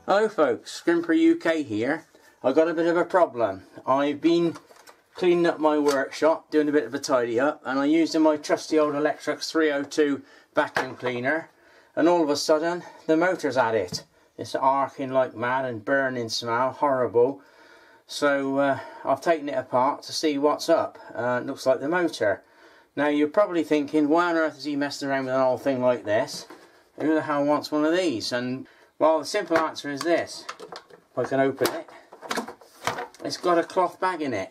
Hello folks, Serimper UK here. I've got a bit of a problem. I've been cleaning up my workshop, doing a bit of a tidy up, and I'm using my trusty old Electrolux 302 vacuum cleaner, and all of a sudden the motor's at it. It's arcing like mad and burning smell, horrible. So I've taken it apart to see what's up. It looks like the motor. Now you're probably thinking, why on earth has he messed around with an old thing like this? Who the hell wants one of these? And well, the simple answer is this. If I can open it, it's got a cloth bag in it,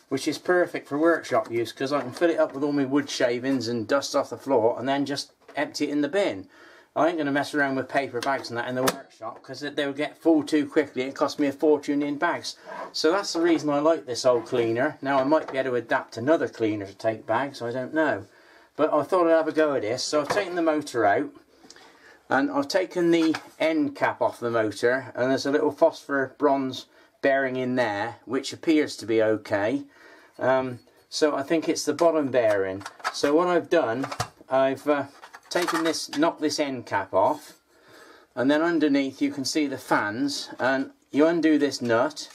which is perfect for workshop use because I can fill it up with all my wood shavings and dust off the floor and then just empty it in the bin. I ain't going to mess around with paper bags and that in the workshop because they would get full too quickly. It cost me a fortune in bags. So that's the reason I like this old cleaner. Now I might be able to adapt another cleaner to take bags, I don't know. But I thought I'd have a go at this. So I've taken the motor out. And I've taken the end cap off the motor, and there's a little phosphor bronze bearing in there, which appears to be okay. So I think it's the bottom bearing. So what I've done, I've taken this, knocked this end cap off, and then underneath you can see the fans, and you undo this nut,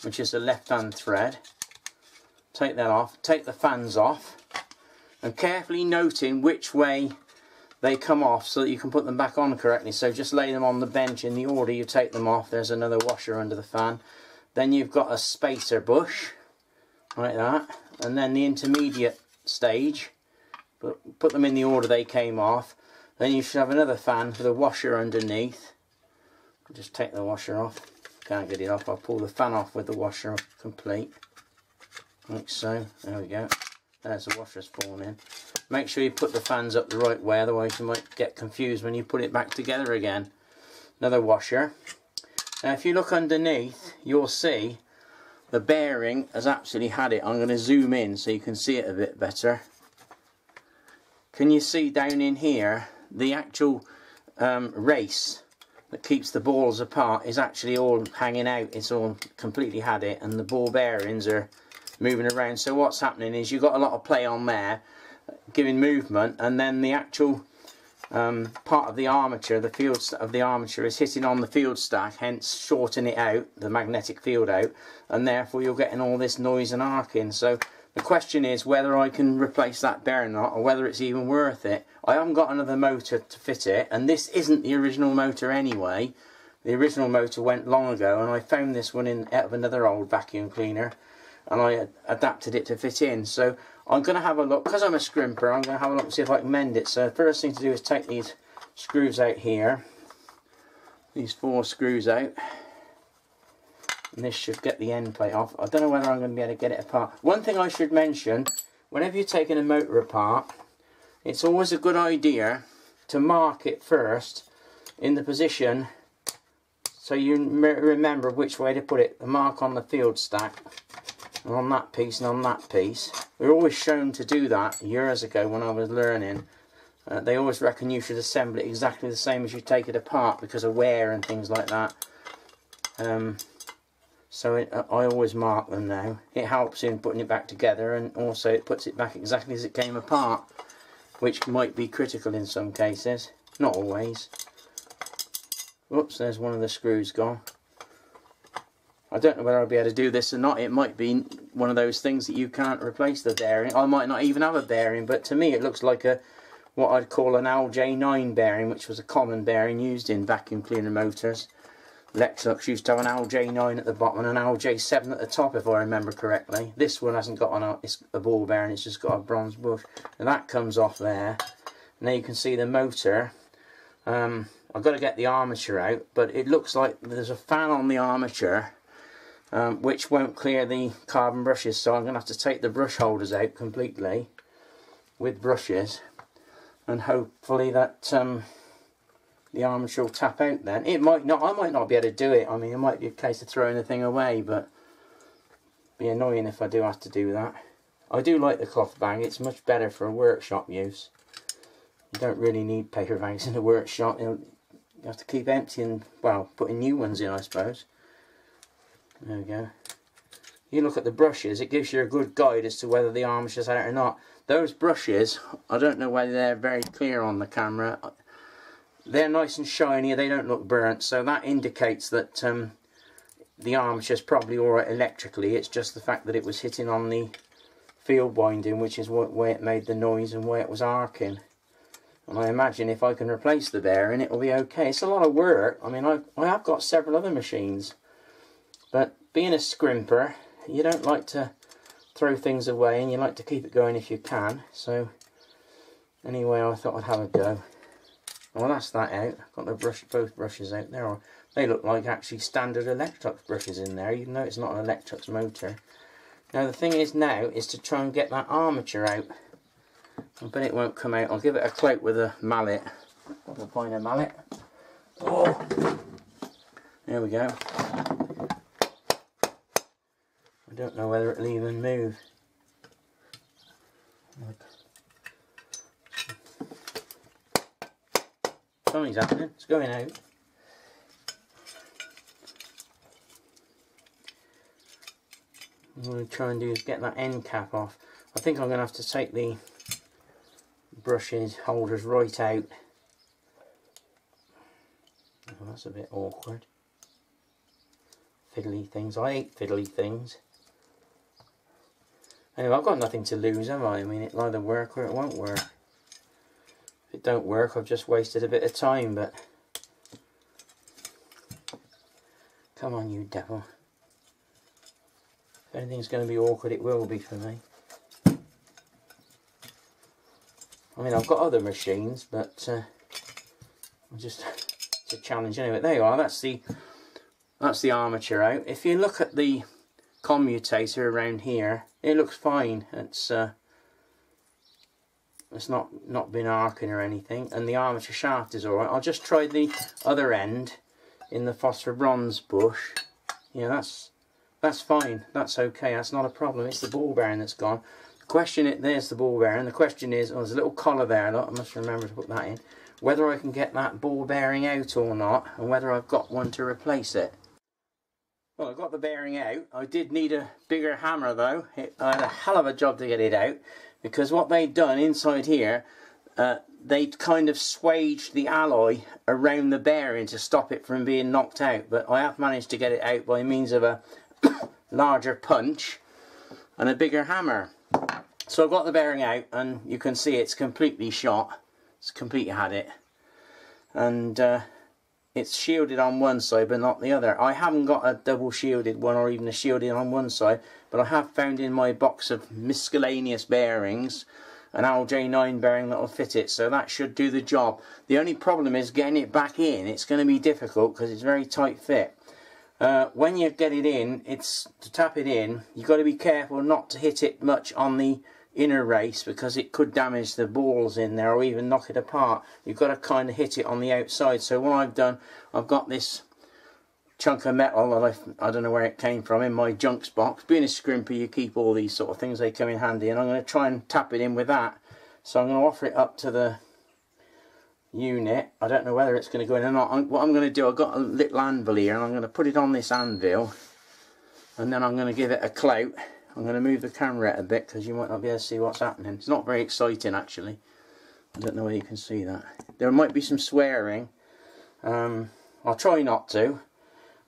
which is a left-hand thread. Take that off, take the fans off, and carefully noting which way they come off so that you can put them back on correctly. So just lay them on the bench in the order you take them off. There's another washer under the fan. Then you've got a spacer bush, like that. And then the intermediate stage, put them in the order they came off. Then you should have another fan with a washer underneath. Just take the washer off. Can't get it off. I'll pull the fan off with the washer complete. Like so. There we go. There's the washer's fallen in. Make sure you put the fans up the right way, otherwise you might get confused when you put it back together again. Another washer. Now if you look underneath, you'll see the bearing has absolutely had it. I'm going to zoom in so you can see it a bit better. Can you see down in here, the actual race that keeps the balls apart is actually all hanging out. It's all completely had it, and the ball bearings are moving around. So what's happening is you've got a lot of play on there, giving movement, and then the actual part of the armature, the field of the armature, is hitting on the field stack, hence shorting it out, the magnetic field out, and therefore you're getting all this noise and arcing. So the question is whether I can replace that bearing or not, or whether it's even worth it. I haven't got another motor to fit it, and this isn't the original motor anyway. The original motor went long ago, and I found this one out of another old vacuum cleaner, and I adapted it to fit in. So I'm going to have a look, because I'm a scrimper, I'm going to have a look and see if I can mend it. So the first thing to do is take these screws out here, these 4 screws out, and this should get the end plate off. I don't know whether I'm going to be able to get it apart. One thing I should mention, whenever you're taking a motor apart, it's always a good idea to mark it first in the position so you remember which way to put it. The mark on the field stack, and on that piece and on that piece. We were always shown to do that years ago when I was learning. They always reckon you should assemble it exactly the same as you take it apart because of wear and things like that. I always mark them now. It helps in putting it back together, and also it puts it back exactly as it came apart, which might be critical in some cases. Not always. Oops, there's one of the screws gone. I don't know whether I'll be able to do this or not. It might be one of those things that you can't replace the bearing. I might not even have a bearing, but to me it looks like what I'd call an LJ9 bearing, which was a common bearing used in vacuum cleaner motors. Electrolux used to have an LJ9 at the bottom and an LJ7 at the top, if I remember correctly. This one hasn't got it's a ball bearing, it's just got a bronze bush. And that comes off there. Now you can see the motor. I've got to get the armature out, but it looks like there's a fan on the armature, which won't clear the carbon brushes, so I'm going to have to take the brush holders out completely with brushes, and hopefully that the armature will tap out then. It might not, I might not be able to do it. I mean, it might be a case of throwing the thing away, but it'd be annoying if I do have to do that. I do like the cloth bag, it's much better for workshop use. You don't really need paper bags in a workshop. You have to keep emptying, well, putting new ones in, I suppose. There we go. You look at the brushes, it gives you a good guide as to whether the armature's out or not. Those brushes, I don't know whether they're very clear on the camera. they're nice and shiny, they don't look burnt, so that indicates that the armature's probably alright electrically. It's just the fact that it was hitting on the field winding, which is where it made the noise and where it was arcing. And I imagine if I can replace the bearing, it'll be okay. It's a lot of work. I mean, I have got several other machines, but being a scrimper, you don't like to throw things away, and you like to keep it going if you can. So anyway, I thought I'd have a go. Well, that's that out. Got the both brushes out there. They look like actually standard Electrolux brushes in there, even though it's not an Electrolux motor. Now the thing is now is to try and get that armature out. I bet it won't come out. I'll give it a clout with a mallet. I'll find a mallet. Oh, there we go. I don't know whether it'll even move. Something's happening. It's going out. What I'm going to try and do is get that end cap off. I think I'm going to have to take the brushes holders right out. Oh, that's a bit awkward. Fiddly things. I hate fiddly things. Anyway, I've got nothing to lose, have I? I mean, it'll either work or it won't work. If it don't work, I've just wasted a bit of time, but... Come on, you devil. If anything's going to be awkward, it will be for me. I mean, I've got other machines, but it's a challenge anyway. There you are. That's the armature out. If you look at the commutator around here, it looks fine. It's not been arcing or anything, and the armature shaft is alright. I'll just try the other end in the phosphor bronze bush. Yeah, that's fine. That's okay. That's not a problem. It's the ball bearing that's gone. The question there's the ball bearing. The question is, there's a little collar there. Look, I must remember to put that in. Whether I can get that ball bearing out or not, and whether I've got one to replace it. Well, I've got the bearing out. I did need a bigger hammer though. I had a hell of a job to get it out, because what they'd done inside here, they'd kind of swaged the alloy around the bearing to stop it from being knocked out. But I have managed to get it out by means of a larger punch and a bigger hammer. So I've got the bearing out, and you can see it's completely shot. It's completely had it. And it's shielded on one side but not the other. I haven't got a double shielded one or even a shielded on one side, but I have found in my box of miscellaneous bearings an LJ9 bearing that will fit it, so that should do the job. The only problem is getting it back in. It's going to be difficult because it's very tight fit. When you get it in, to tap it in, you've got to be careful not to hit it much on the inner race, because it could damage the balls in there or even knock it apart. You've got to kind of hit it on the outside. So what I've done, I've got this chunk of metal that I don't know where it came from in my junks box. Being a scrimper, you keep all these sort of things, they come in handy, and I'm going to try and tap it in with that. So I'm going to offer it up to the unit. I don't know whether it's going to go in or not. What I'm going to do, I've got a little anvil here, and I'm going to put it on this anvil, and then I'm going to give it a clout. I'm going to move the camera a bit because you might not be able to see what's happening. It's not very exciting actually. I don't know whether you can see that. There might be some swearing. I'll try not to.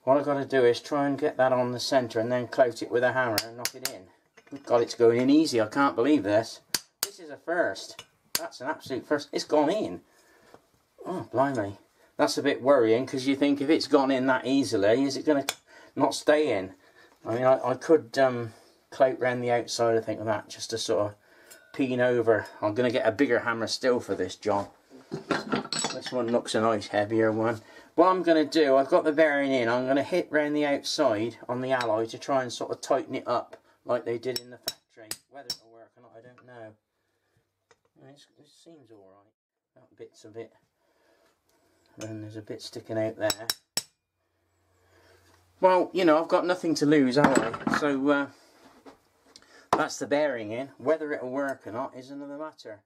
What I've got to do is try and get that on the centre and then clout it with a hammer and knock it in. God, it's going in easy. I can't believe this. This is a first. That's an absolute first. It's gone in. Oh, blimey. That's a bit worrying, because you think if it's gone in that easily, is it going to not stay in? I mean, I could clout round the outside, I think, of that, just to sort of peen over. I'm going to get a bigger hammer still for this job. This one looks a nice heavier one. What I'm going to do, I've got the bearing in, I'm going to hit round the outside on the alloy to try and sort of tighten it up like they did in the factory. Whether it'll work or not, I don't know. It seems alright. That bit's a bit, and there's a bit sticking out there. Well, you know, I've got nothing to lose, have I? So that's the bearing in. Whether it'll work or not is another matter.